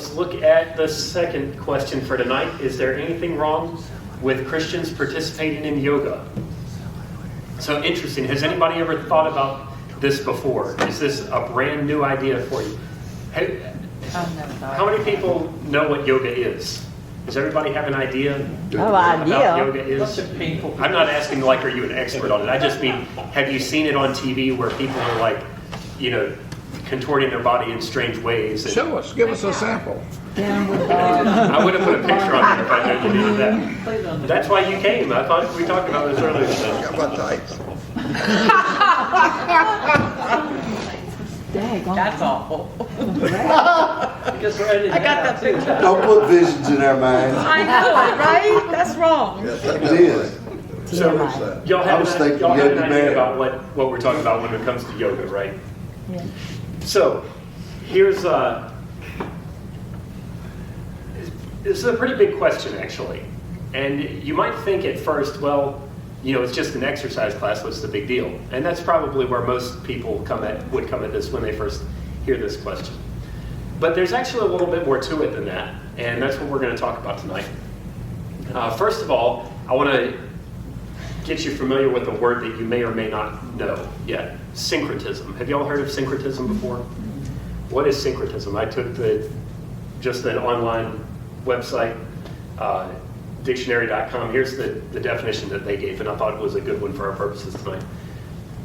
Let's look at the second question for tonight. Is there anything wrong with Christians participating in yoga? So interesting. Has anybody ever thought about this before? Is this a brand new idea for you? How many people know what yoga is? Does everybody have an idea about yoga is? I'm not asking like, are you an expert on it? I just mean, have you seen it on TV where people are like, contorting their body in strange ways? Show us. Give us a sample. I would have put a picture on there if I knew you needed that. That's why you came. I thought we talked about this earlier today. How about tights? That's awful. I got that picture. Don't put visions in our minds. I know, right? That's wrong. Yes, It is. So y'all have was thinking y'all have an yoga idea man. about what we're talking about when it comes to yoga, right? Yeah. So here's this is a pretty big question, actually. And you might think at first, well, it's just an exercise class, what's the big deal? And that's probably where most people would come at this when they first hear this question. But there's actually a little bit more to it than that, and that's what we're going to talk about tonight. First of all, I want to get you familiar with a word that you may or may not know yet. Syncretism. Have you all heard of syncretism before? What is syncretism? I took just an online website, dictionary.com. Here's the definition that they gave, and I thought it was a good one for our purposes tonight.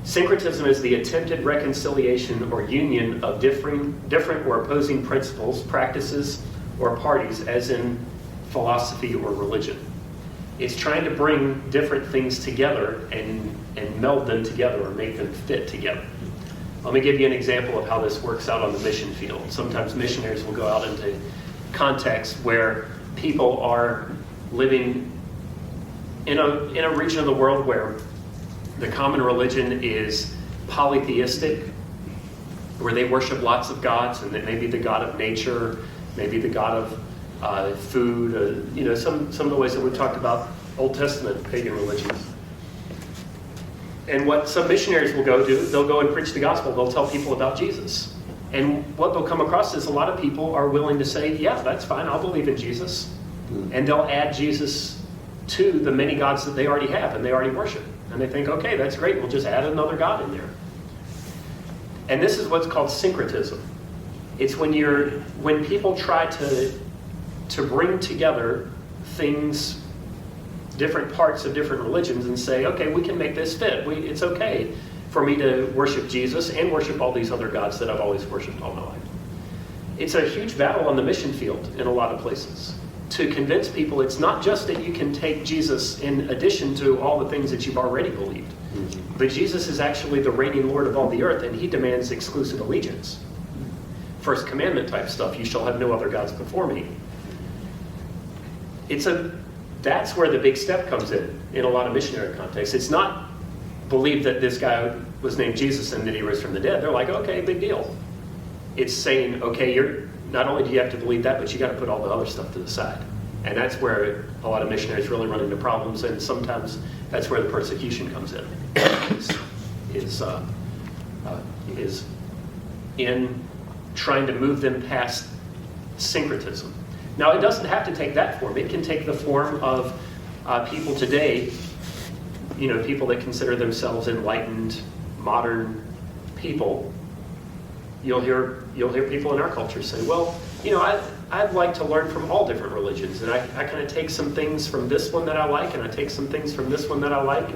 Syncretism is the attempted reconciliation or union of different or opposing principles, practices, or parties, as in philosophy or religion. It's trying to bring different things together and meld them together or make them fit together. Let me give you an example of how this works out on the mission field. Sometimes missionaries will go out into contexts where people are living in a region of the world where the common religion is polytheistic, where they worship lots of gods, and that may be the god of nature, maybe the god of food, some of the ways that we've talked about Old Testament pagan religions. And what some missionaries will go do, they'll go and preach the gospel. They'll tell people about Jesus. And what they'll come across is a lot of people are willing to say, yeah, that's fine, I'll believe in Jesus. And they'll add Jesus to the many gods that they already have and they already worship. And they think, okay, that's great, we'll just add another god in there. And this is what's called syncretism. It's when people try to bring together things, different parts of different religions, and say, okay, we can make this fit. It's okay for me to worship Jesus and worship all these other gods that I've always worshipped all my life. It's a huge battle on the mission field in a lot of places to convince people it's not just that you can take Jesus in addition to all the things that you've already believed, but Jesus is actually the reigning Lord of all the earth, and he demands exclusive allegiance. First commandment type stuff, you shall have no other gods before me. That's where the big step comes in a lot of missionary contexts. It's not believe that this guy was named Jesus and that he rose from the dead. They're like, okay, big deal. It's saying, okay, not only do you have to believe that, but you got to put all the other stuff to the side. And that's where a lot of missionaries really run into problems, and sometimes that's where the persecution comes in. is in trying to move them past syncretism. Now, it doesn't have to take that form. It can take the form of people today, people that consider themselves enlightened, modern people. You'll hear people in our culture say, well, I'd like to learn from all different religions, and I kind of take some things from this one that I like, and I take some things from this one that I like,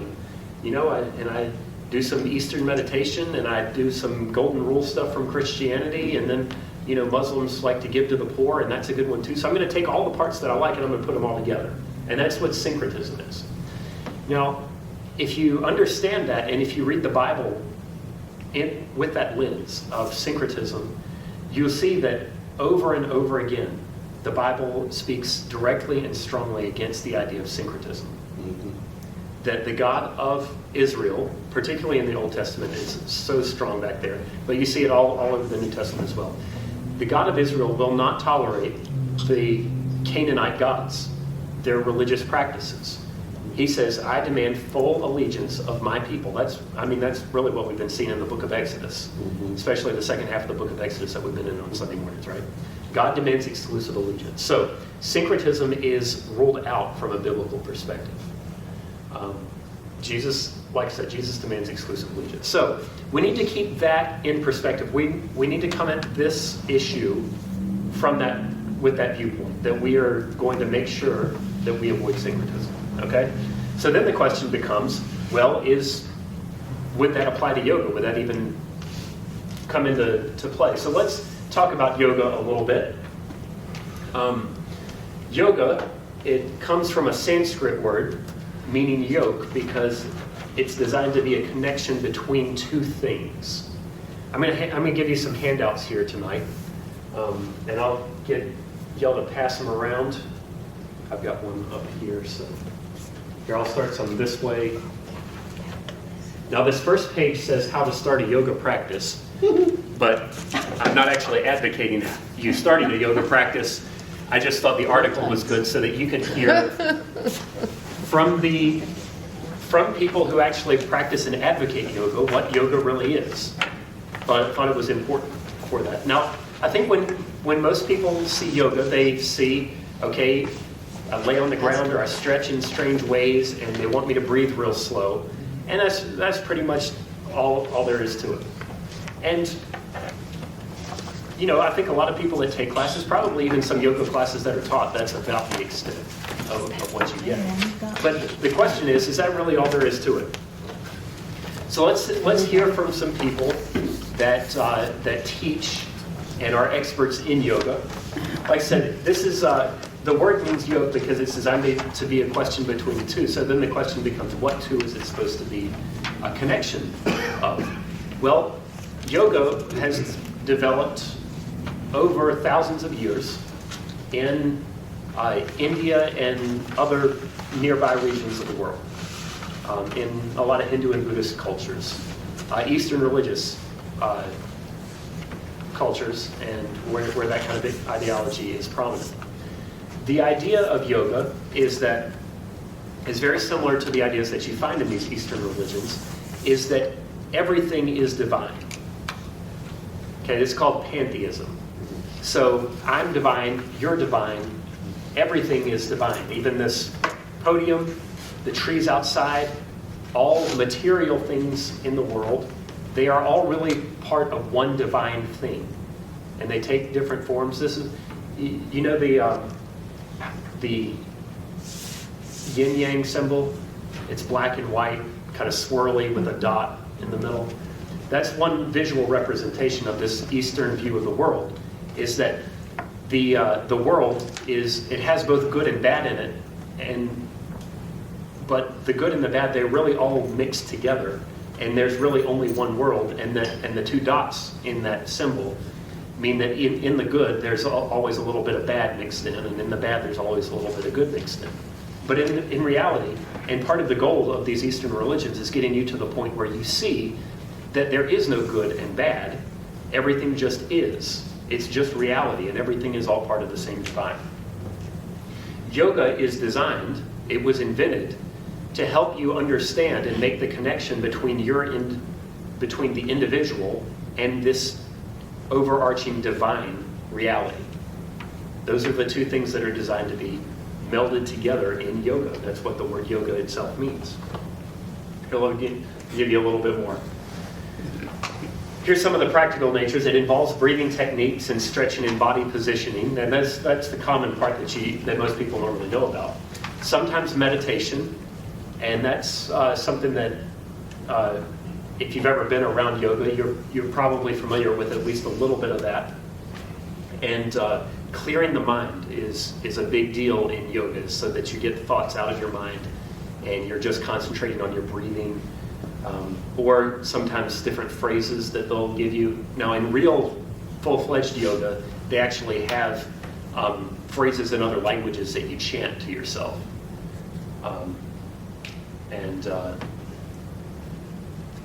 and I do some Eastern meditation, and I do some golden rule stuff from Christianity, and then Muslims like to give to the poor, and that's a good one too. So I'm going to take all the parts that I like and I'm going to put them all together. And that's what syncretism is. Now, if you understand that, and if you read the Bible with that lens of syncretism, you'll see that over and over again, the Bible speaks directly and strongly against the idea of syncretism. Mm-hmm. That the God of Israel, particularly in the Old Testament, is so strong back there, but you see it all over the New Testament as well. The God of Israel will not tolerate the Canaanite gods, their religious practices. He says, I demand full allegiance of my people. That's really what we've been seeing in the book of Exodus, especially the second half of the book of Exodus that we've been in on Sunday mornings, right? God demands exclusive allegiance. So syncretism is ruled out from a biblical perspective. Jesus, like I said, Jesus demands exclusive allegiance. So we need to keep that in perspective. We need to come at this issue from that, with that viewpoint, that we are going to make sure that we avoid syncretism. Okay? So then the question becomes, well, would that apply to yoga? Would that even come into play? So let's talk about yoga a little bit. Yoga, it comes from a Sanskrit word meaning yoke because it's designed to be a connection between two things. I'm gonna give you some handouts here tonight, and I'll get y'all to pass them around. I've got one up here, so here I'll start some this way. Now this first page says how to start a yoga practice, but I'm not actually advocating you starting a yoga practice. I just thought the article was good so that you can hear from people who actually practice and advocate yoga what yoga really is. But I thought it was important for that. Now, I think when most people see yoga, they see, okay, I lay on the ground or I stretch in strange ways and they want me to breathe real slow. And that's pretty much all there is to it. And you know, I think a lot of people that take classes, probably even some yoga classes that are taught, that's about the extent of what you get. But the question is that really all there is to it? So let's hear from some people that teach and are experts in yoga. Like I said, this is the word means yoke because it's designed to be a question between the two. So then the question becomes, what two is it supposed to be a connection of? Well, yoga has developed over thousands of years in India and other nearby regions of the world, in a lot of Hindu and Buddhist cultures, Eastern religious cultures, and where that kind of ideology is prominent. The idea of yoga is very similar to the ideas that you find in these Eastern religions, is that everything is divine. Okay, it's called pantheism. So I'm divine, you're divine, everything is divine. Even this podium, the trees outside, all material things in the world, they are all really part of one divine thing. And they take different forms. This is, you know the yin-yang symbol? It's black and white, kind of swirly with a dot in the middle. That's one visual representation of this Eastern view of the world, is that the world it has both good and bad in it, but the good and the bad, they're really all mixed together, and there's really only one world, and the two dots in that symbol mean that in the good, there's always a little bit of bad mixed in, and in the bad, there's always a little bit of good mixed in. But in reality, and part of the goal of these Eastern religions is getting you to the point where you see that there is no good and bad, everything just is. It's just reality, and everything is all part of the same divine. Yoga is designed, it was invented, to help you understand and make the connection between the individual and this overarching divine reality. Those are the two things that are designed to be melded together in yoga. That's what the word yoga itself means. I'll give you a little bit more. Here's some of the practical natures. It involves breathing techniques and stretching and body positioning, and that's the common part that most people normally know about. Sometimes meditation, and that's something that if you've ever been around yoga, you're probably familiar with at least a little bit of that. And clearing the mind is a big deal in yoga, so that you get thoughts out of your mind and you're just concentrating on your breathing. Or sometimes different phrases that they'll give you. Now in real full-fledged yoga, they actually have phrases in other languages that you chant to yourself.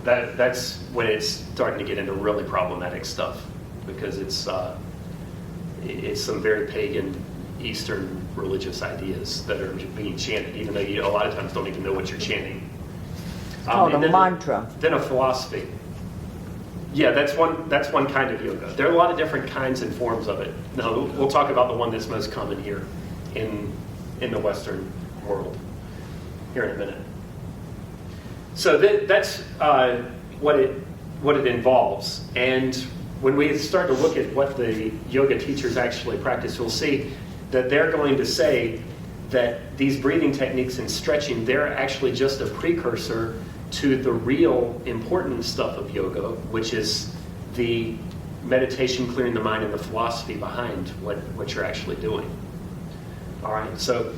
That's when it's starting to get into really problematic stuff, because it's some very pagan Eastern religious ideas that are being chanted, even though you a lot of times don't even know what you're chanting. Called a mantra. Then a philosophy. Yeah, that's one kind of yoga. There are a lot of different kinds and forms of it. Now, we'll talk about the one that's most common here in the Western world here in a minute. So that's what it involves. And when we start to look at what the yoga teachers actually practice, we'll see that they're going to say that these breathing techniques and stretching, they're actually just a precursor to the real important stuff of yoga, which is the meditation, clearing the mind, and the philosophy behind what you're actually doing. All right, so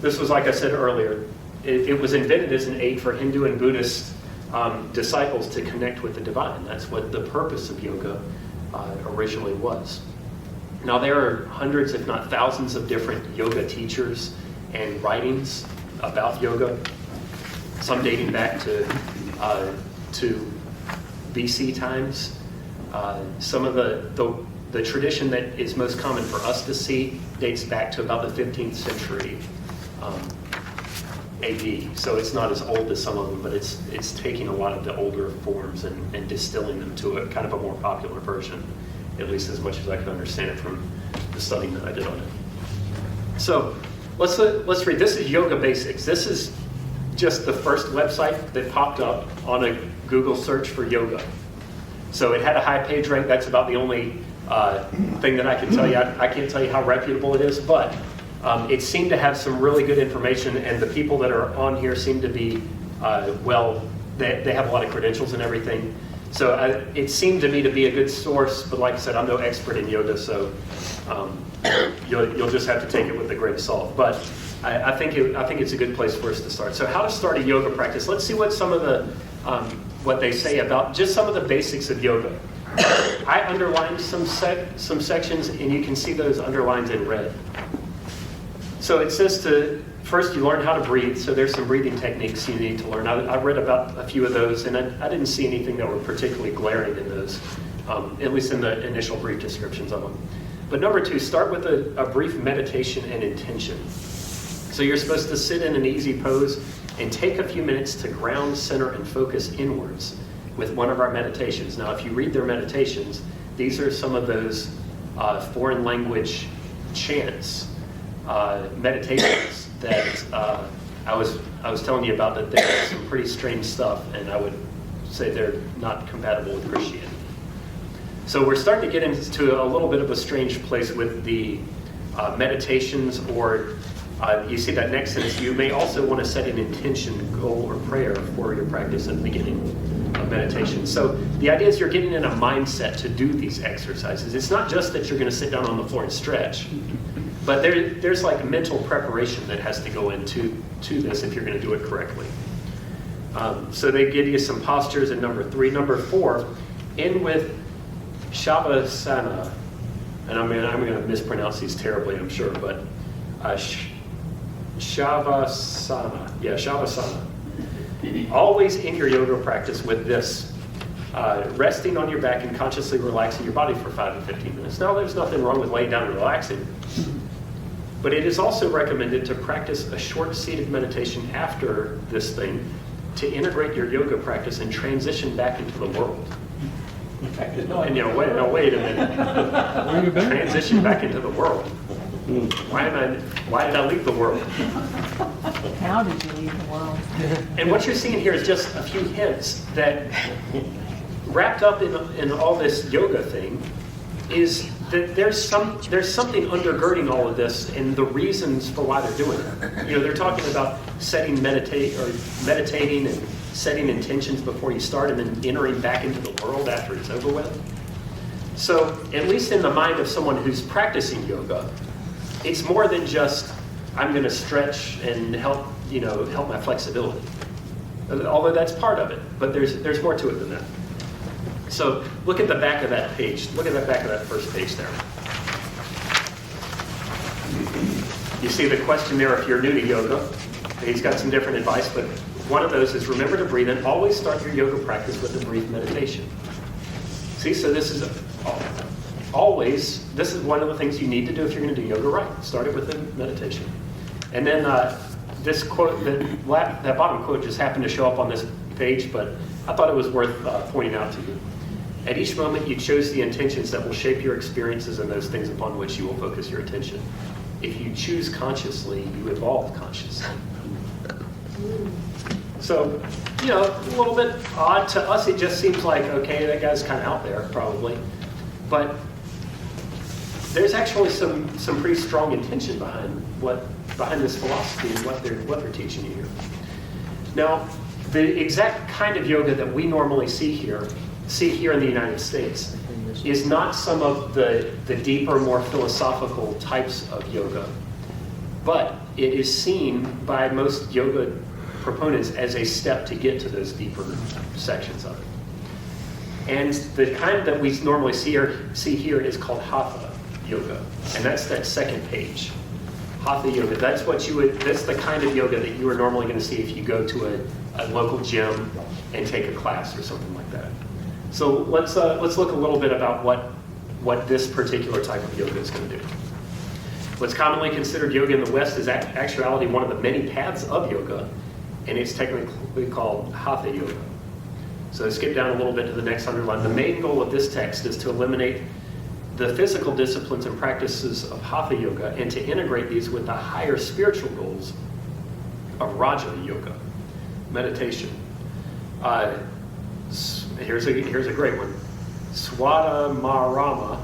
this was, like I said earlier, it was invented as an aid for Hindu and Buddhist disciples to connect with the divine. That's what the purpose of yoga originally was. Now, there are hundreds, if not thousands, of different yoga teachers and writings about yoga, some dating back to BC times. Some of the tradition that is most common for us to see dates back to about the 15th century AD. So it's not as old as some of them, but it's taking a lot of the older forms and distilling them to a kind of a more popular version, at least as much as I could understand it from the studying that I did on it. So let's read. This is Yoga Basics. This is just the first website that popped up on a Google search for yoga. So it had a high page rank. That's about the only thing that I can tell you. I can't tell you how reputable it is, but it seemed to have some really good information, and the people that are on here seem to be, they have a lot of credentials and everything. So it seemed to me to be a good source, but like I said, I'm no expert in yoga, so you'll just have to take it with a grain of salt. But I think it's a good place for us to start. So how to start a yoga practice. Let's see what some of the what they say about just some of the basics of yoga. I underlined some sections, and you can see those underlines in red. So it says first you learn how to breathe. So there's some breathing techniques you need to learn. I read about a few of those, and I didn't see anything that were particularly glaring in those, at least in the initial brief descriptions of them. But number 2, start with a brief meditation and intention. So you're supposed to sit in an easy pose and take a few minutes to ground, center, and focus inwards with one of our meditations. Now, if you read their meditations, these are some of those foreign language chants, meditations that I was telling you about, that there's some pretty strange stuff, and I would say they're not compatible with Christianity. So we're starting to get into a little bit of a strange place with the meditations, or you see that next sentence, you may also want to set an intention, goal, or prayer for your practice at the beginning of meditation. So the idea is you're getting in a mindset to do these exercises. It's not just that you're going to sit down on the floor and stretch, but there's like mental preparation that has to go into this if you're going to do it correctly. So they give you some postures in number 3. Number 4, in with Shavasana. And I'm going to mispronounce these terribly, I'm sure, but Shavasana. Yeah, Shavasana. Always in your yoga practice with this, resting on your back and consciously relaxing your body for 5 to 15 minutes. Now, there's nothing wrong with laying down and relaxing, but it is also recommended to practice a short seated meditation after this thing to integrate your yoga practice and transition back into the world. And wait a minute. Transition back into the world. Why did I leave the world? How did you leave the world? And what you're seeing here is just a few hints that, wrapped up in all this yoga thing, is that there's something undergirding all of this and the reasons for why they're doing it. They're talking about meditating and setting intentions before you start, and then entering back into the world after it's over with. So, at least in the mind of someone who's practicing yoga, it's more than just, I'm going to stretch and help my flexibility. Although that's part of it, but there's more to it than that. So look at the back of that page. Look at the back of that first page there. You see the question there if you're new to yoga. He's got some different advice, but one of those is remember to breathe and always start your yoga practice with a brief meditation. See, so this is one of the things you need to do if you're going to do yoga right. Start it with a meditation. And then this quote, that bottom quote just happened to show up on this page, but I thought it was worth pointing out to you. At each moment, you chose the intentions that will shape your experiences and those things upon which you will focus your attention. If you choose consciously, you evolve consciously. So, you know, a little bit odd to us. It just seems like, okay, that guy's kind of out there, probably. But there's actually some pretty strong intention behind this philosophy and what they're teaching you here. Now, the exact kind of yoga that we normally see here in the United States is not some of the deeper, more philosophical types of yoga, but it is seen by most yoga proponents as a step to get to those deeper sections of it. And the kind that we normally see here is called Hatha yoga, and that's that second page. Hatha yoga, that's the kind of yoga that you are normally going to see if you go to a local gym and take a class or something like that. So let's look a little bit about what this particular type of yoga is going to do. What's commonly considered yoga in the West is actuality one of the many paths of yoga, and it's technically called Hatha yoga. So skip down a little bit to the next underline. The main goal of this text is to eliminate the physical disciplines and practices of Hatha yoga and to integrate these with the higher spiritual goals of Raja yoga, meditation. Here's a great one. Swadamarama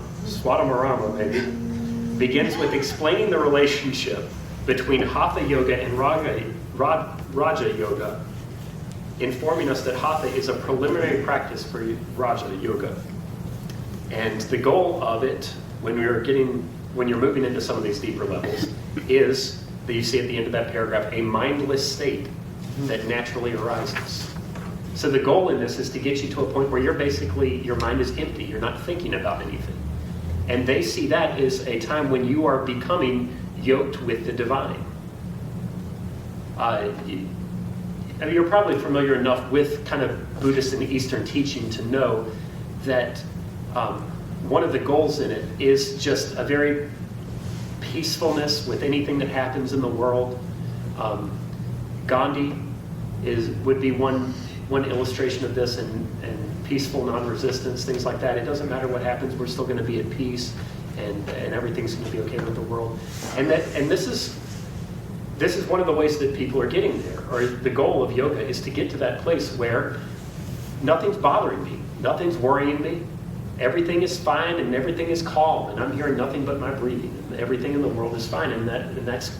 maybe, begins with explaining the relationship between Hatha yoga and Raja yoga, informing us that Hatha is a preliminary practice for Raja yoga. And the goal of it, when you're moving into some of these deeper levels, is that you see at the end of that paragraph, a mindless state that naturally arises. So the goal in this is to get you to a point where your mind is empty, you're not thinking about anything. And they see that as a time when you are becoming yoked with the divine. You're probably familiar enough with kind of Buddhist and Eastern teaching to know that one of the goals in it is just a very peacefulness with anything that happens in the world. Gandhi would be one illustration of this, and peaceful non-resistance, things like that. It doesn't matter what happens, we're still going to be at peace, and everything's going to be okay with the world. And this is one of the ways that people are getting there, or the goal of yoga is to get to that place where nothing's bothering me, nothing's worrying me, everything is fine and everything is calm, and I'm hearing nothing but my breathing, and everything in the world is fine, and that's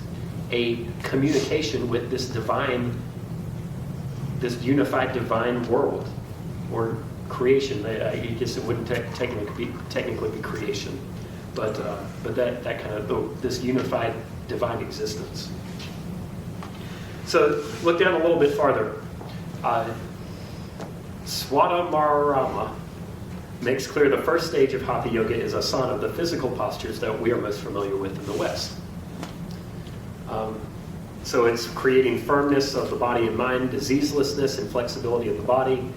a communication with this divine, this unified divine world, or creation. I guess it wouldn't technically be creation, but that kind of this unified divine existence. So look down a little bit farther. Swadamarama makes clear the first stage of Hatha yoga is asana, the physical postures that we are most familiar with in the West. So it's creating firmness of the body and mind, diseaselessness and flexibility of the body.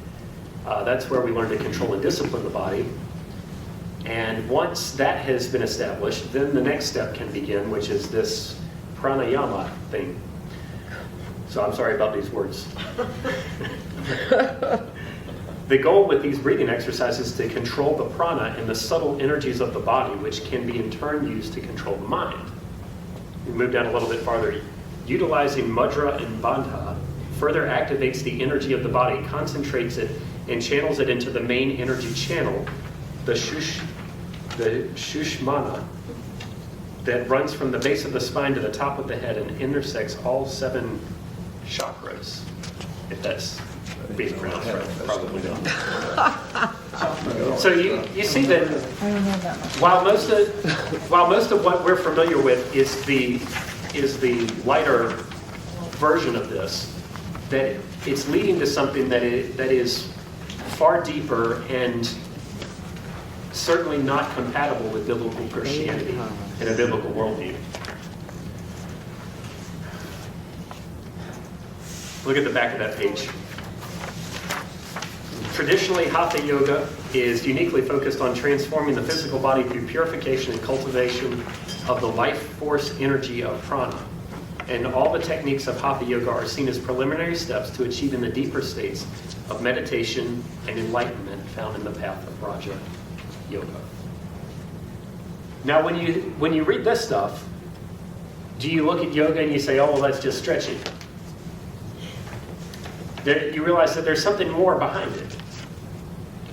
That's where we learn to control and discipline the body. And once that has been established, then the next step can begin, which is this pranayama thing. So I'm sorry about these words. The goal with these breathing exercises is to control the prana and the subtle energies of the body, which can be in turn used to control the mind. We move down a little bit farther. Utilizing mudra and bandha further activates the energy of the body, concentrates it, and channels it into the main energy channel, the Shushmana, that runs from the base of the spine to the top of the head and intersects all 7 chakras. If that's being pronounced right, probably not. So you see that I don't know that much. while most of what we're familiar with is the lighter version of this, that it's leading to something that is far deeper and certainly not compatible with biblical Christianity and a biblical worldview. Look at the back of that page. Traditionally, Hatha yoga is uniquely focused on transforming the physical body through purification and cultivation of the life force energy of prana. And all the techniques of Hatha yoga are seen as preliminary steps to achieving the deeper states of meditation and enlightenment found in the path of Raja Yoga. Now, when you read this stuff, do you look at yoga and you say, oh, well, that's just stretching? You realize that there's something more behind it.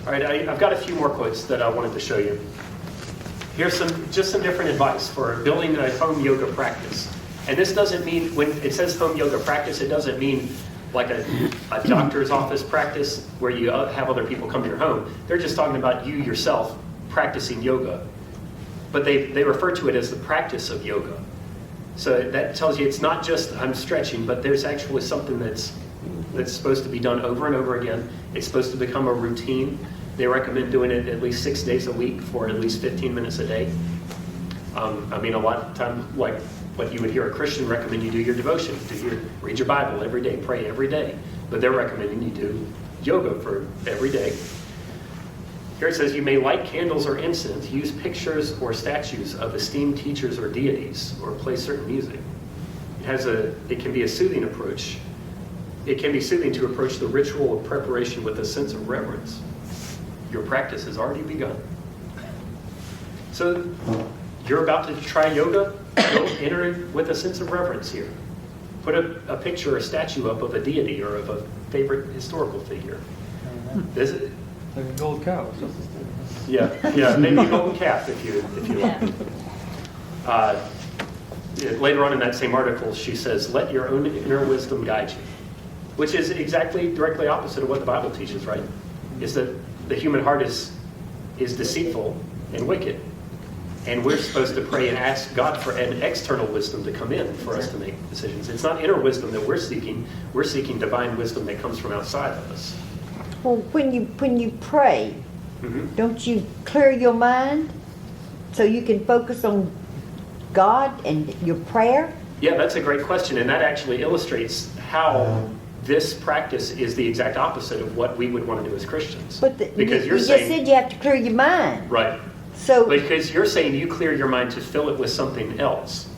All right, I've got a few more quotes that I wanted to show you. Here's just some different advice for building a home yoga practice. And this doesn't mean, when it says home yoga practice, it doesn't mean like a doctor's office practice where you have other people come to your home. They're just talking about you yourself practicing yoga. But they refer to it as the practice of yoga. So that tells you it's not just I'm stretching, but there's actually something that's supposed to be done over and over again. It's supposed to become a routine. They recommend doing it at least 6 days a week for at least 15 minutes a day. I mean, a lot of time, like what you would hear a Christian recommend you do your devotion, read your Bible every day, pray every day. But they're recommending you do yoga for every day. Here it says, you may light candles or incense, use pictures or statues of esteemed teachers or deities, or play certain music. It can be a soothing approach. It can be soothing to approach the ritual of preparation with a sense of reverence. Your practice has already begun. So you're about to try yoga, go enter it with a sense of reverence here. Put a picture or statue up of a deity or of a favorite historical figure. This, Like a gold cow. yeah, maybe a golden calf if you like. Later on in that same article, she says, let your own inner wisdom guide you, which is directly opposite of what the Bible teaches, right? Is that the human heart is deceitful and wicked. And we're supposed to pray and ask God for an external wisdom to come in for us to make decisions. It's not inner wisdom that we're seeking. We're seeking divine wisdom that comes from outside of us. Well, when you pray, Mm-hmm. don't you clear your mind so you can focus on God and your prayer? Yeah, that's a great question. And that actually illustrates how this practice is the exact opposite of what we would want to do as Christians. But because you you're just saying, said you have to clear your mind. right. So Because you're saying you clear your mind to fill it with something else.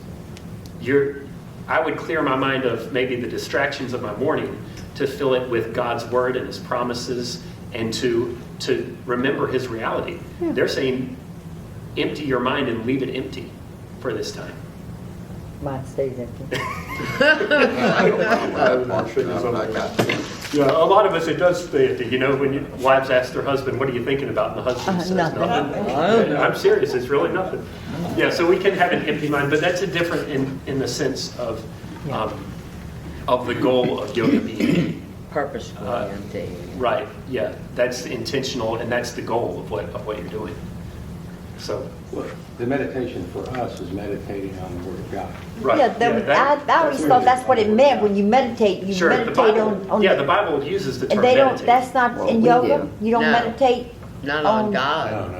I would clear my mind of maybe the distractions of my morning to fill it with God's word and his promises and to remember his reality. Yeah. They're saying empty your mind and leave it empty for this time. mine stays empty. Yeah, a lot of us, it does stay empty. You know, when wives ask their husband, what are you thinking about? And the husband says Nothing. nothing. I'm serious, it's really nothing. Yeah, so we can have an empty mind, but that's a different in the sense of the goal of yoga being Purposefully empty. right. Yeah, that's intentional, and that's the goal of what you're doing. So, Well, the meditation for us is meditating on the Word of God. right. Yeah, I always thought that's what it meant when you meditate. You Sure, the meditate Bible, on the Bible uses the term and they don't. meditate. That's not Well, in we yoga. do. You don't No. meditate. Not on on God. I don't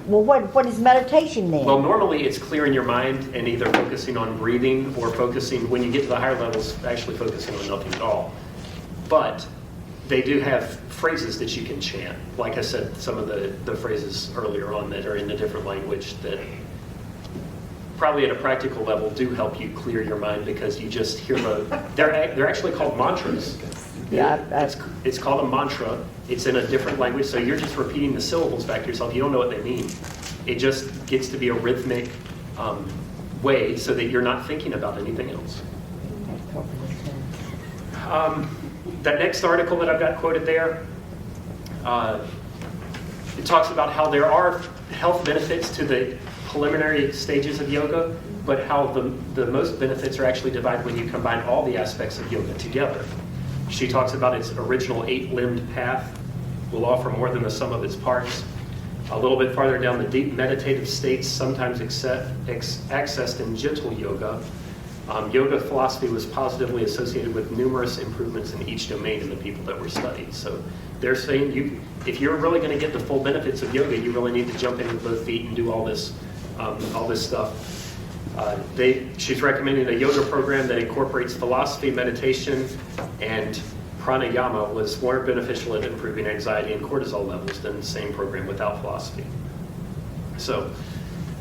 know. What is meditation then? Well, normally it's clearing your mind and either focusing on breathing or focusing, when you get to the higher levels, actually focusing on nothing at all. But they do have phrases that you can chant. Like I said, some of the phrases earlier on that are in a different language that probably at a practical level do help you clear your mind because you just hear they're actually called mantras. Yeah, It's called a mantra. It's in a different language, so you're just repeating the syllables back to yourself. You don't know what they mean. It just gets to be a rhythmic way so that you're not thinking about anything else. That next article that I've got quoted there, it talks about how there are health benefits to the preliminary stages of yoga, but how the most benefits are actually divided when you combine all the aspects of yoga together. She talks about its original 8-limbed path will offer more than the sum of its parts. A little bit farther down, the deep meditative states sometimes accessed in gentle yoga. Yoga philosophy was positively associated with numerous improvements in each domain in the people that were studied. So they're saying if you're really going to get the full benefits of yoga, you really need to jump in with both feet and do all this stuff. She's recommending a yoga program that incorporates philosophy, meditation, and pranayama was more beneficial at improving anxiety and cortisol levels than the same program without philosophy. So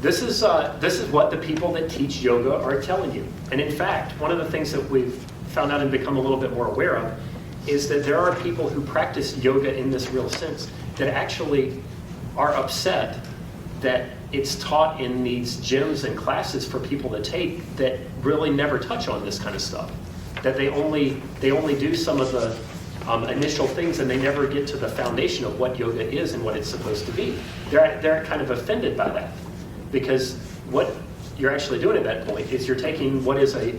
this is what the people that teach yoga are telling you. And in fact, one of the things that we've found out and become a little bit more aware of is that there are people who practice yoga in this real sense. that actually are upset that it's taught in these gyms and classes for people to take that really never touch on this kind of stuff. That they only do some of the initial things, and they never get to the foundation of what yoga is and what it's supposed to be. They're kind of offended by that, because what you're actually doing at that point is you're taking what is a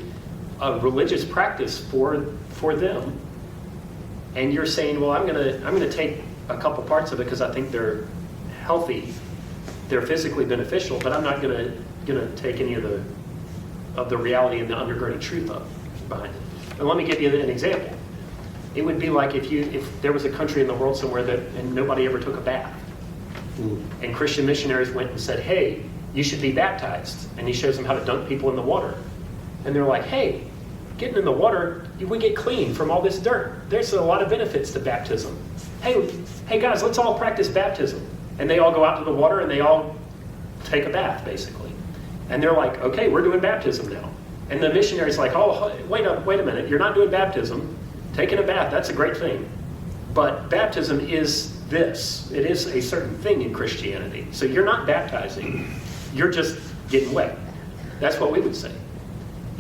religious practice for them, and you're saying, well, I'm gonna take a couple parts of it because I think they're healthy, they're physically beneficial, but I'm not gonna take any of the reality and the undergirded truth behind it. And let me give you an example. It would be like if there was a country in the world somewhere and nobody ever took a bath, and Christian missionaries went and said, hey, you should be baptized, and he shows them how to dunk people in the water, and they're like, hey, getting in the water, we get clean from all this dirt. There's a lot of benefits to baptism. Hey guys, let's all practice baptism. And they all go out to the water and they all take a bath, basically. And they're like, okay, we're doing baptism now. And the missionary's like, oh, wait a minute, you're not doing baptism. Taking a bath, that's a great thing. But baptism is this. It is a certain thing in Christianity. So you're not baptizing, you're just getting wet. That's what we would say.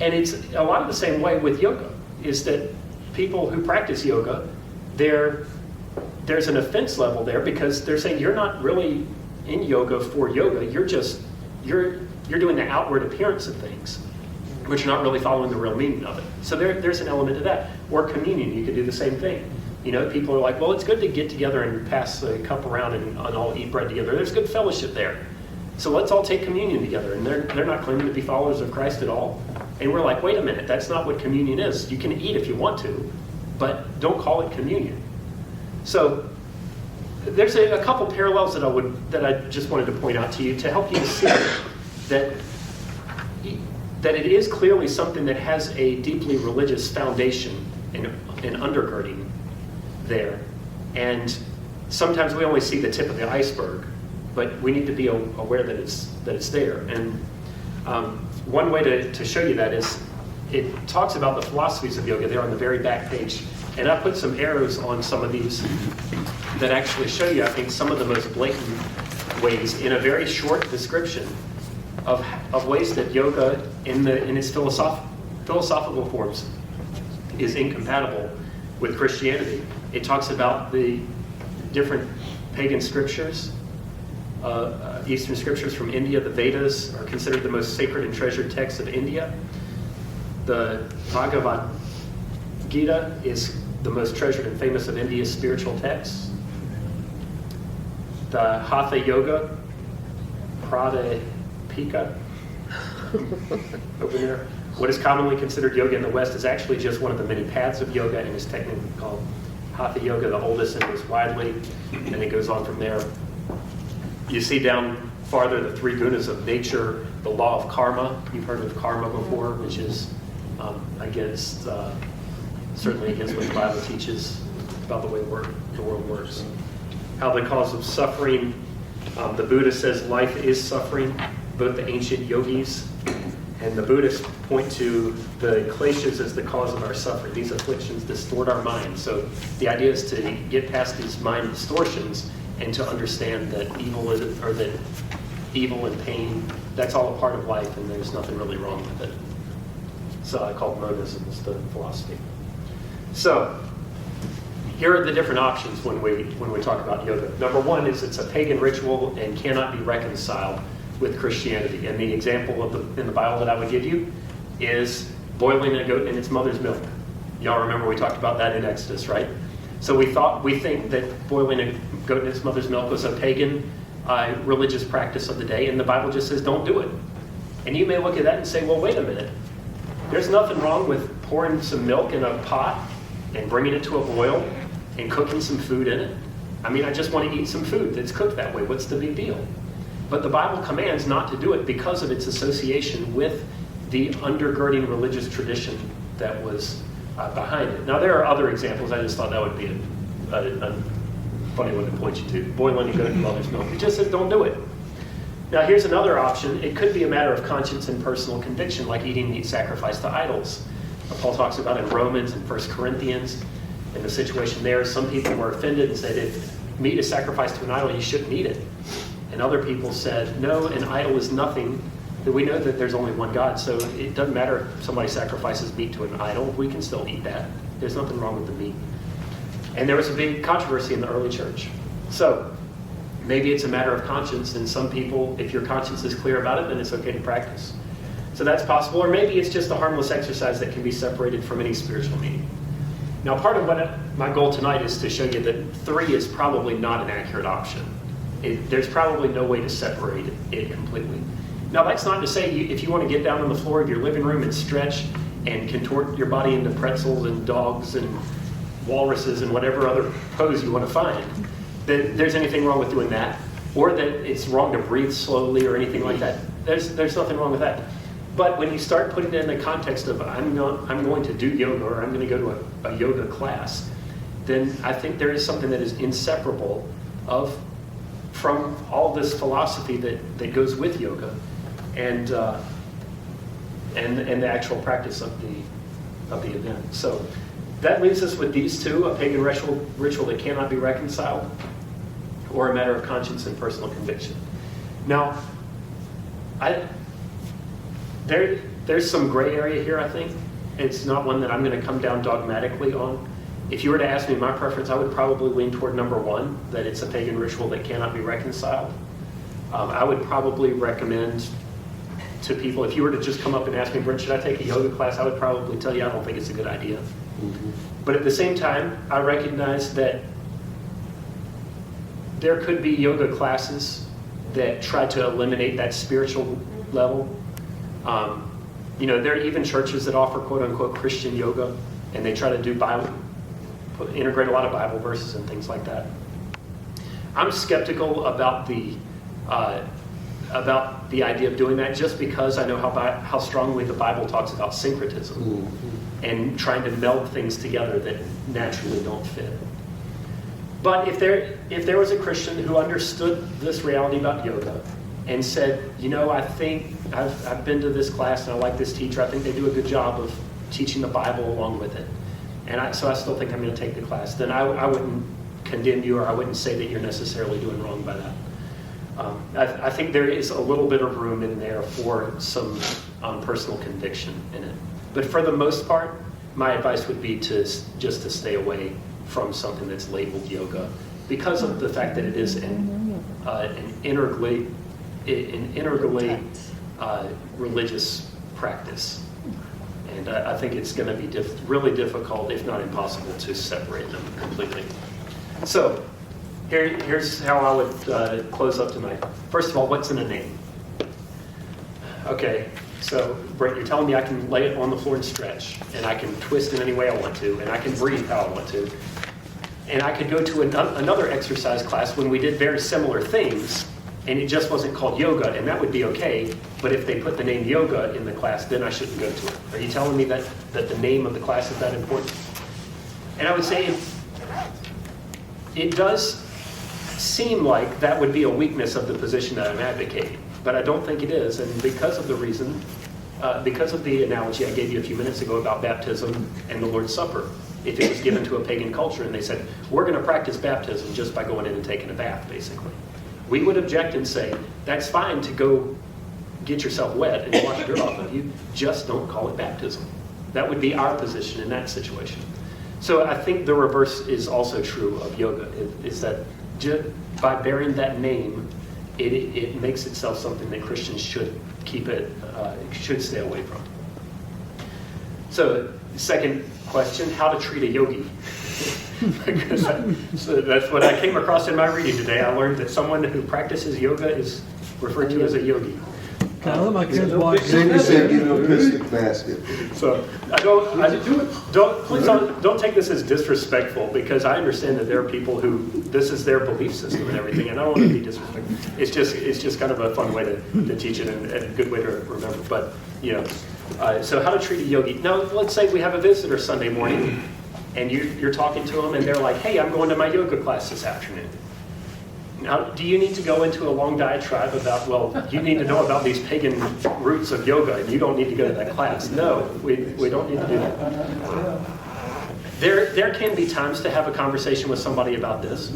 And it's a lot of the same way with yoga, is that people who practice yoga, there's an offense level there, because they're saying you're not really in yoga for yoga, you're doing the outward appearance of things, but you're not really following the real meaning of it. So there's an element to that. Or communion, you could do the same thing. You know, people are like, well, it's good to get together and pass the cup around and all eat bread together. There's good fellowship there. So let's all take communion together. And they're not claiming to be followers of Christ at all. And we're like, wait a minute, that's not what communion is. You can eat if you want to, but don't call it communion. So there's a couple parallels that I just wanted to point out to you to help you to see that it is clearly something that has a deeply religious foundation and undergirding there. And sometimes we only see the tip of the iceberg, but we need to be aware that it's there. And one way to show you that is, it talks about the philosophies of yoga there on the very back page. And I put some arrows on some of these that actually show you, I think, some of the most blatant ways in a very short description of ways that yoga in its philosophical forms is incompatible with Christianity. It talks about the different pagan scriptures. Eastern scriptures from India, the Vedas, are considered the most sacred and treasured texts of India. The Bhagavad Gita is the most treasured and famous of India's spiritual texts. The Hatha Yoga, Pradipika, over there. What is commonly considered yoga in the West is actually just one of the many paths of yoga, and is technically called Hatha Yoga, the oldest and most widely, and it goes on from there. You see down farther the three gunas of nature, the law of karma. You've heard of karma before, which is certainly against what the Bible teaches about the way the world works. How the cause of suffering, the Buddha says life is suffering. Both the ancient yogis and the Buddhists point to the kleshas as the cause of our suffering. These afflictions distort our minds. So the idea is to get past these mind distortions and to understand that evil and pain, that's all a part of life, and there's nothing really wrong with it. So I call monism is the philosophy. So here are the different options when we talk about yoga. Number one is it's a pagan ritual and cannot be reconciled with Christianity. And the example in the Bible that I would give you is boiling a goat in its mother's milk. Y'all remember we talked about that in Exodus, right? So we think that boiling a goat in its mother's milk was a pagan religious practice of the day, and the Bible just says don't do it. And you may look at that and say, well, wait a minute. There's nothing wrong with pouring some milk in a pot and bringing it to a boil and cooking some food in it. I mean, I just want to eat some food that's cooked that way. What's the big deal? But the Bible commands not to do it because of its association with the undergirding religious tradition that was behind it. Now, there are other examples. I just thought that would be a funny one to point you to. Boiling a goat in mother's milk. It just says don't do it. Now, here's another option. It could be a matter of conscience and personal conviction, like eating meat sacrificed to idols. Paul talks about in Romans and 1 Corinthians. In the situation there, some people were offended and said, meat is sacrificed to an idol, you shouldn't eat it. And other people said, no, an idol is nothing. That we know that there's only one God, so it doesn't matter if somebody sacrifices meat to an idol, we can still eat that. There's nothing wrong with the meat. And there was a big controversy in the early church. So maybe it's a matter of conscience, and some people, if your conscience is clear about it, then it's okay to practice. So that's possible. Or maybe it's just a harmless exercise that can be separated from any spiritual meaning. Now, part of what my goal tonight is to show you that 3 is probably not an accurate option. There's probably no way to separate it completely. Now, that's not to say if you want to get down on the floor of your living room and stretch and contort your body into pretzels and dogs and walruses and whatever other pose you want to find, that there's anything wrong with doing that, or that it's wrong to breathe slowly or anything like that. There's nothing wrong with that. But when you start putting it in the context of I'm going to do yoga, or I'm going to go to a yoga class, then I think there is something that is inseparable from all this philosophy that goes with yoga, and the actual practice of the event. So that leaves us with these two: a pagan ritual that cannot be reconciled, or a matter of conscience and personal conviction. Now, there's some gray area here, I think. It's not one that I'm going to come down dogmatically on. If you were to ask me my preference, I would probably lean toward number 1, that it's a pagan ritual that cannot be reconciled. I would probably recommend to people, if you were to just come up and ask me, Brent, should I take a yoga class? I would probably tell you I don't think it's a good idea. Mm-hmm. But at the same time, I recognize that there could be yoga classes that try to eliminate that spiritual level. There are even churches that offer quote-unquote Christian yoga, and they try to do integrate a lot of Bible verses and things like that. I'm skeptical about the idea of doing that, just because I know how strongly the Bible talks about syncretism and trying to meld things together that naturally don't fit. But if there was a Christian who understood this reality about yoga and said, I think I've been to this class and I like this teacher, I think they do a good job of teaching the Bible along with it, so I still think I'm going to take the class, then I wouldn't condemn you, or I wouldn't say that you're necessarily doing wrong by that. I think there is a little bit of room in there for some personal conviction in it. But for the most part, my advice would be just to stay away from something that's labeled yoga, because of the fact that it is an integrally religious practice. And I think it's going to be really difficult, if not impossible, to separate them completely. So here's how I would close up tonight. First of all, what's in a name? Okay, so Brent, you're telling me I can lay it on the floor and stretch, and I can twist in any way I want to, and I can breathe how I want to. And I could go to another exercise class when we did very similar things, and it just wasn't called yoga, and that would be okay. But if they put the name yoga in the class, then I shouldn't go to it. Are you telling me that the name of the class is that important? And I would say it does seem like that would be a weakness of the position that I'm advocating, but I don't think it is. And because of the analogy I gave you a few minutes ago about baptism and the Lord's Supper, if it was given to a pagan culture and they said, we're going to practice baptism just by going in and taking a bath, basically, we would object and say, that's fine to go get yourself wet and wash dirt off of you, just don't call it baptism. That would be our position in that situation. So I think the reverse is also true of yoga, is that by bearing that name, it makes itself something that Christians should should stay away from. So, second question, how to treat a yogi. So that's what I came across in my reading today. I learned that someone who practices yoga is referred to as a yogi. Kind of like his wife. Cindy said, get a picnic basket. So please don't take this as disrespectful, because I understand that there are people who this is their belief system and everything, and I don't want to be disrespectful. It's just kind of a fun way to teach it and a good way to remember. But so how to treat a yogi. Now let's say we have a visitor Sunday morning, and you're talking to them, and they're like, "Hey, I'm going to my yoga class this afternoon." Now, do you need to go into a long diatribe about, well, you need to know about these pagan roots of yoga, and you don't need to go to that class? No, we don't need to do that. There can be times to have a conversation with somebody about this.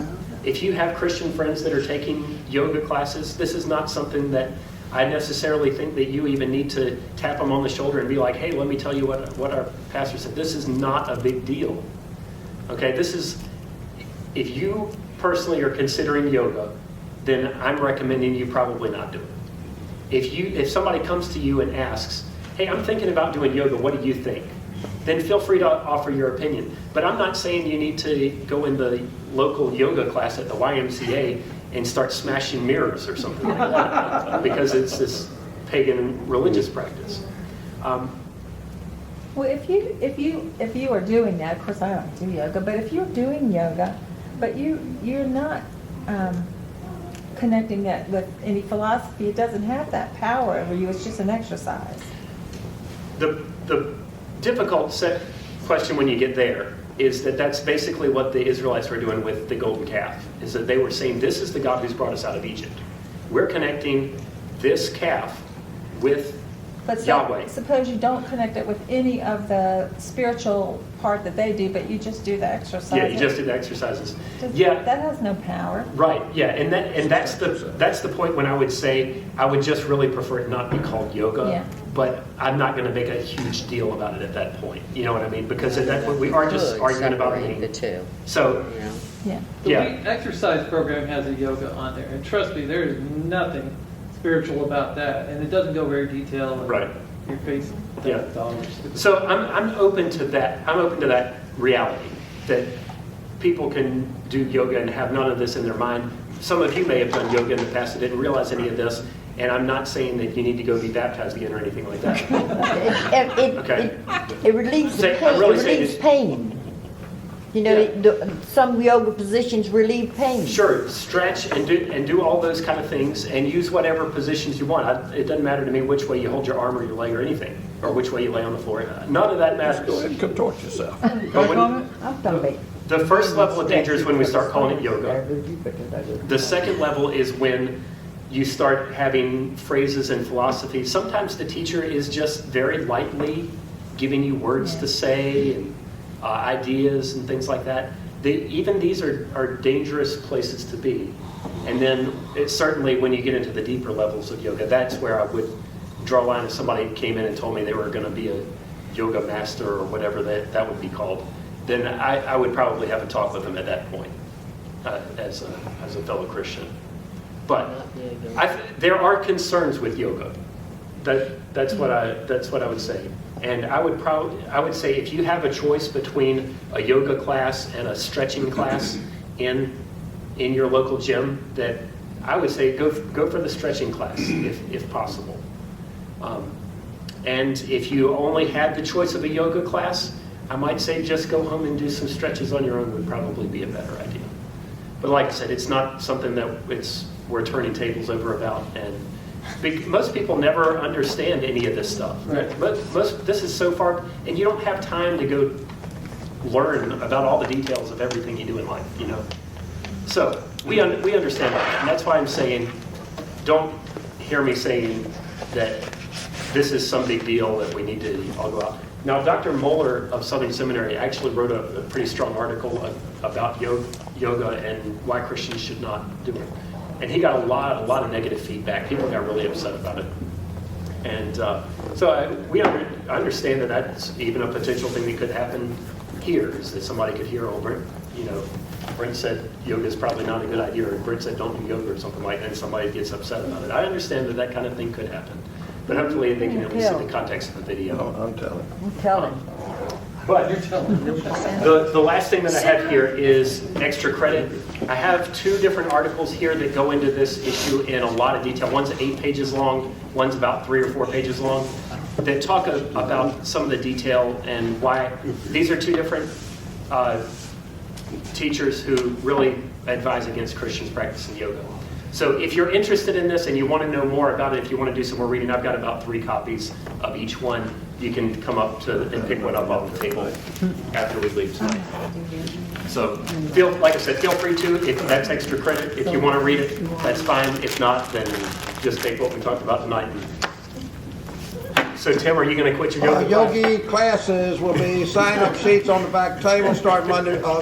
If you have Christian friends that are taking yoga classes, this is not something that I necessarily think that you even need to tap them on the shoulder and be like, hey, let me tell you what our pastor said. This is not a big deal. Okay, this is, if you personally are considering yoga, then I'm recommending you probably not do it. If somebody comes to you and asks, hey, I'm thinking about doing yoga, what do you think? Then feel free to offer your opinion. But I'm not saying you need to go in the local yoga class at the YMCA and start smashing mirrors or something like that, because it's this pagan religious practice. Well, if you are doing that, of course I don't do yoga, but if you're doing yoga, but you're not connecting that with any philosophy, it doesn't have that power over you. It's just an exercise. The difficult question when you get there is that that's basically what the Israelites were doing with the golden calf, is that they were saying, this is the God who's brought us out of Egypt. We're connecting this calf with But Yahweh. suppose you don't connect it with any of the spiritual part that they do, but you just do the exercise. Yeah, you just do the exercises. That Yeah, has no power. right, yeah, and that's the point when I would say I would just really prefer it not be called yoga, Yeah. but I'm not going to make a huge deal about it at that point. You know what I mean? Because at that point we are just Could arguing about separate the meaning. two, So, you know? Yeah. The yeah. Wheat exercise program has a yoga on there, and trust me, there is nothing spiritual about that, and it doesn't go very detailed. and Right. Your face, Yeah. dollars. So I'm open to that. I'm open to that reality, that people can do yoga and have none of this in their mind. Some of you may have done yoga in the past and didn't realize any of this, and I'm not saying that you need to go be baptized again or anything like that. Okay. It relieves the Say- I'm pain. really It saying relieves it's- pain. You know, Yeah. some yoga positions relieve pain. Sure, stretch and do all those kind of things, and use whatever positions you want. It doesn't matter to me which way you hold your arm or your leg or anything, or which way you lay on the floor. None of that matters. Go ahead and contort yourself. But when- I'm talking about. The first level of danger is when we start calling it yoga. The second level is when you start having phrases and philosophy. Sometimes the teacher is just very lightly giving you words to say and ideas and things like that. Even these are dangerous places to be. And then it's certainly when you get into the deeper levels of yoga, that's where I would draw a line. If somebody came in and told me they were going to be a yoga master or whatever that would be called, then I would probably have a talk with them at that point as a fellow Christian. But there are concerns with yoga. That's what I would say. And I would say if you have a choice between a yoga class and a stretching class in your local gym, that I would say go for the stretching class if possible. And if you only had the choice of a yoga class, I might say just go home and do some stretches on your own would probably be a better idea. But like I said, it's not something that we're turning tables over about, and most people never understand any of this stuff. Right. But this is so far, and you don't have time to go learn about all the details of everything you do in life, you know. So we understand that, and that's why I'm saying, don't hear me saying that this is some big deal that we need to all go out. Now, Dr. Moeller of Southern Seminary actually wrote a pretty strong article about yoga and why Christians should not do it. And he got a lot of negative feedback. People got really upset about it. And so I understand that that's even a potential thing that could happen here, is that somebody could hear over, Brent said yoga is probably not a good idea, or Brent said don't do yoga or something like that, and somebody gets upset about it. I understand that kind of thing could happen. But hopefully they can at least see the context of the video. I'm telling. I'm telling. But You're telling me. the last thing that I have here is extra credit. I have 2 different articles here that go into this issue in a lot of detail. One's 8 pages long, one's about 3 or 4 pages long, that talk about some of the detail and why. These are 2 different teachers who really advise against Christians practicing yoga. So if you're interested in this and you want to know more about it, if you want to do some more reading, I've got about 3 copies of each one. You can come up and pick one up off the table after we leave tonight. So like I said, feel free to, if that's extra credit. If you want to read it, that's fine. If not, then just take what we talked about tonight and So Tim, are you going to quit your yoga class? Yogi classes will be sign-up sheets on the back table, start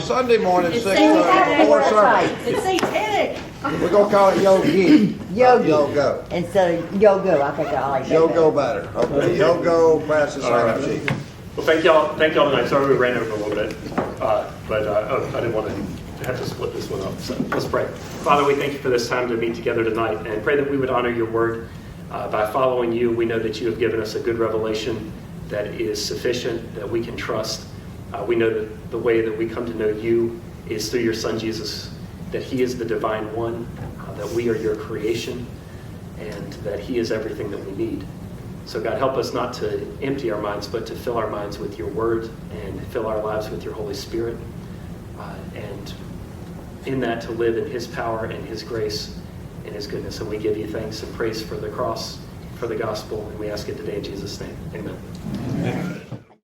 Sunday morning, 6 to 4 service. It's satanic. We're gonna call it Yogi. Yogi. Yogo. Instead of Yogo, I think I like that. Yogo better. Okay, Yogo classes sign-up sheet. Well, thank y'all tonight. Sorry we ran over a little bit, but I didn't want to have to split this one up. So let's pray. Father, we thank you for this time to meet together tonight, and pray that we would honor your word. By following you, we know that you have given us a good revelation that is sufficient, that we can trust. We know that the way that we come to know you is through your Son, Jesus, that he is the divine one, that we are your creation, and that he is everything that we need. So God, help us not to empty our minds, but to fill our minds with your word and fill our lives with your Holy Spirit. And in that to live in his power and his grace and his goodness. And we give you thanks and praise for the cross, for the gospel, and we ask it today in Jesus' name. Amen.